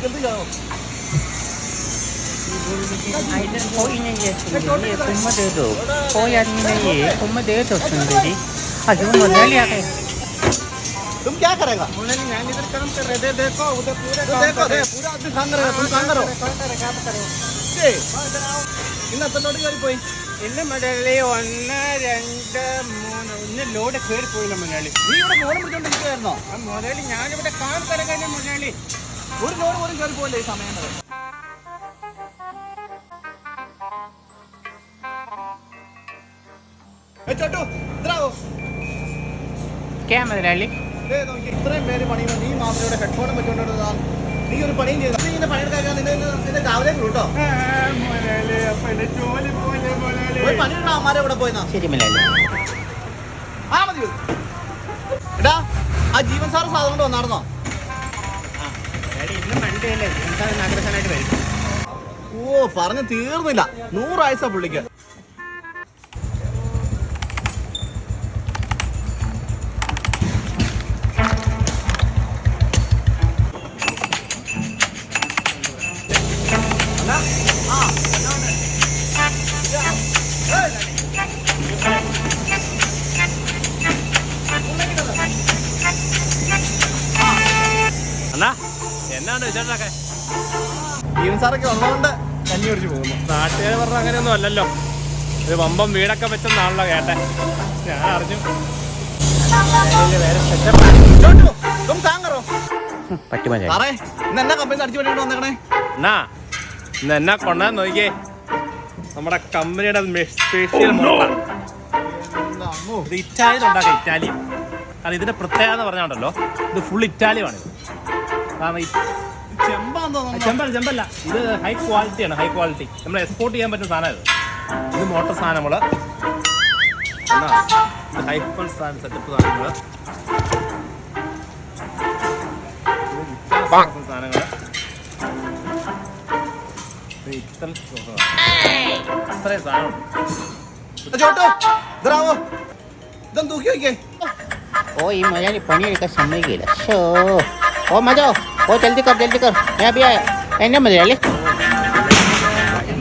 जल्दी जाओ इधर कोई नहीं है सुंदरी, तुम दे दो, कोई आदमी नहीं है, तुम दे दो सुंदरी। अजो मुरली आ गए। तुम क्या करेगा? मुरली मैं इधर काम कर रहे थे, देखो उधर पूरे तो देखो दे पूरा आदमी काम करेगा, तुम काम करो काम करो ഏയ് ഇന്നത്തെ ലോഡ് കയറി പോയി ഇന്ന് മുരളി 1 2 3 ഇന്ന് ലോഡ് കയറി പോയില്ല മുരളി. നീ ഇവിടെ മോനെ പിടിച്ചോണ്ടിരിക്കുകയായിരുന്നോ? ആ മുരളി ഞാനിവിടെ കാം കറങ്ങാൻ മുരളി. ഒരു ലോഡ് പോലും കയറി പോയില്ലേ ഈ സമയം വരെ? ചോട്ടു ഇതാവോ क्या मुरली? നോക്കി ഇത്രയും പേര് പണിയുന്നു, നീ മാത്രം ഇവിടെ ഹെഡ്ഫോണും വെച്ചോണ്ടിരുന്നതാ. നീ ഒരു പണിയും ചെയ്ത നീ ഇങ്ങനെ പണിയെടുക്കാൻ നിന്റെ രാവിലെ വിട്ടോ മുരളി അപ്പൊ എന്റെ ജോലി പോലെ മുരളി. പോയി പണിയുള്ള അമ്മാരെ ഇവിടെ പോയിന്നാ ശരി മുരളി. ആ മതി എടാ ആ ജീവൻ സാറ് സാധനം കൊണ്ട് വന്നായിരുന്നോ? മുരളി ഇന്ന് മണ്ടേല്ലേ, എന്താ നഗരസനായിട്ട് വരും. ഓ പറഞ്ഞു തീർന്നില്ല, 100 ആയുസാ പുള്ളിക്ക്. അണ്ണാ എന്നാണ് വിശേഷമൊക്കെ? ജീവൻ സാറൊക്കെ ഉള്ളതുകൊണ്ട് കഞ്ഞി കുടിച്ച് പോകുന്നു. നാട്ടുകാർ പറഞ്ഞ അങ്ങനെയൊന്നും അല്ലല്ലോ, ഒരു വമ്പം വീടൊക്കെ വെച്ചെന്നാണല്ലോ കേട്ടെ. ഞാൻ അറിഞ്ഞു വേറെ ചോട്ടു, തും കാം കറോ. പറ്റും മുരളി. സാറേ ഇന്ന് എന്നാ കമ്പനി അടിച്ചു പണിയോണ്ട് വന്നേക്കണേ? എന്നാ ഇന്ന് എന്നാ കൊണ്ടാന്ന് നോക്കിയേ, നമ്മുടെ കമ്പനിയുടെ സ്പെഷ്യൽ മോട്ടർ. ഇത് ഇറ്റാലിയൻ ഉണ്ടാക്കാം, ഇറ്റാലിയൻ. കാരണം ഇതിന്റെ പ്രത്യേകത എന്ന് പറഞ്ഞാണ്ടല്ലോ, ഇത് ഫുൾ ഇറ്റാലിയൻ. കാരണം ചെമ്പാന്ന് തോന്നുന്നു. ചെമ്പല്ല, ഇത് ഹൈ ക്വാളിറ്റിയാണ്, ഹൈ ക്വാളിറ്റി. നമ്മൾ എക്സ്പോർട്ട് ചെയ്യാൻ പറ്റുന്ന സാധനം ഇത് മോട്ടർ സാധനങ്ങൾ. ഇത് ഹൈപ്പർ സാധനം, സെറ്റപ്പ് സാധനങ്ങൾ, സാധനങ്ങൾ ഇത്രയും സാധനം. ചോട്ടു ഇതാവോ, ഇതൊന്ന് തൂക്കി വയ്ക്കേ. ओ ये मुरली पानी का समय गेला शो ओ मजो ओ जल्दी कर मैं अभी आया एने मुरली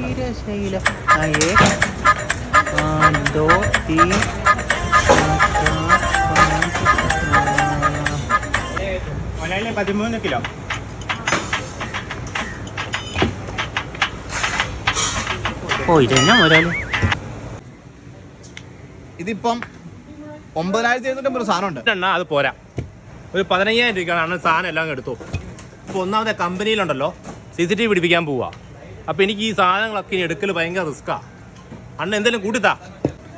धीरे से हिला हाँ 1 2 3 മുരളി 13 കിലോ. ओ इधर ना मुरली ഇതിപ്പം 9,750 സാധനം ഉണ്ട്. എണ്ണ അത് പോരാ, ഒരു 15,000 രൂപയ്ക്കാണ് അണ്ണൻ സാധനം എല്ലാം എടുത്തു. അപ്പോൾ ഒന്നാമത്തെ കമ്പനിയിലുണ്ടല്ലോ CCTV പിടിപ്പിക്കാൻ പോവാ. അപ്പോൾ എനിക്ക് ഈ സാധനങ്ങളൊക്കെ ഇനി എടുക്കൽ ഭയങ്കര റിസ്ക്കാ. അണ്ണൻ എന്തെങ്കിലും കൂട്ടിത്താ.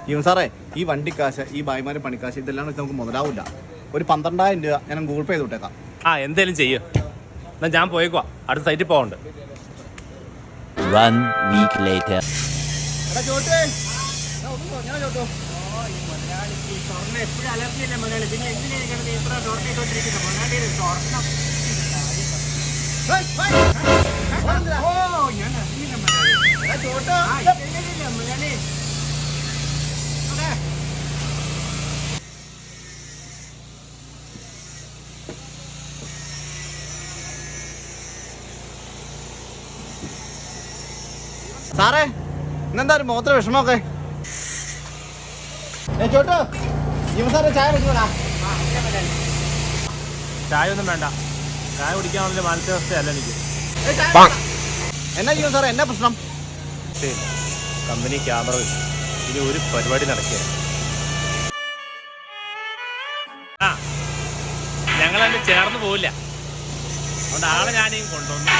ജീവൻ സാറേ ഈ വണ്ടിക്കാശ്, ഈ ഭായിമാരുടെ പണിക്കാശ് ഇതെല്ലാം വെച്ച് നമുക്ക് മുതലാവില്ല. ഒരു 12,000 രൂപ ഞാൻ ഗൂഗിൾ പേ ചെയ്ത് വിട്ടേക്കാം. ആ എന്തേലും ചെയ്യ്. എന്നാൽ ഞാൻ പോയേക്കുവാ, അടുത്ത സൈറ്റിൽ പോകണ്ട്. 1 week later എടാ ചോട്ടേ, ചോട്ടു എപ്പോഴും അലർജിയല്ലേ മുരളി, പിന്നെ എന്തിനാണ് കിടന്ന് എത്ര ഡോർട്ടിക്കൊണ്ടിരിക്കുന്നത് മുരളി? സ്വർണ്ണം ഓ ഞാൻ അറിയില്ല മുരളി. ചോട്ടു ഇല്ല മുരളി. സാറേ ഇന്നെന്താ ഒരു മുഖത്തിന് വിഷമമൊക്കെ? ചോട്ടു ജീവൻ സാറേ ചായ വെച്ചോടാ. ചായ ഒന്നും വേണ്ട, ചായ കുടിക്കാനുള്ള മാനസികാവസ്ഥയല്ല എനിക്ക്. എന്നാ ജീവൻ സാറേ എന്നാ പ്രശ്നം? കമ്പനി ക്യാമറ വെച്ച് ഇനി ഒരു പരിപാടി നടക്കുക. ആ ഞങ്ങളതിന് ചേർന്ന് പോവില്ല, അതുകൊണ്ട് ആളെ ഞാനേയും കൊണ്ടുവന്നു.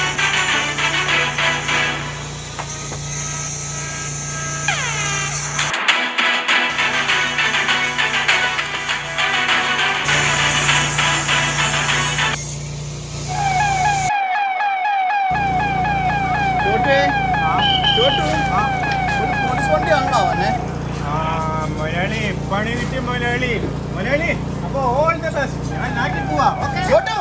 മുരളി പണി കിട്ടി മുരളി. മുരളി അപ്പൊ ഓൾ ദ ബെസ്റ്റ്. ഞാൻ നാട്ടിൽ പോവാ. ചോട്ടു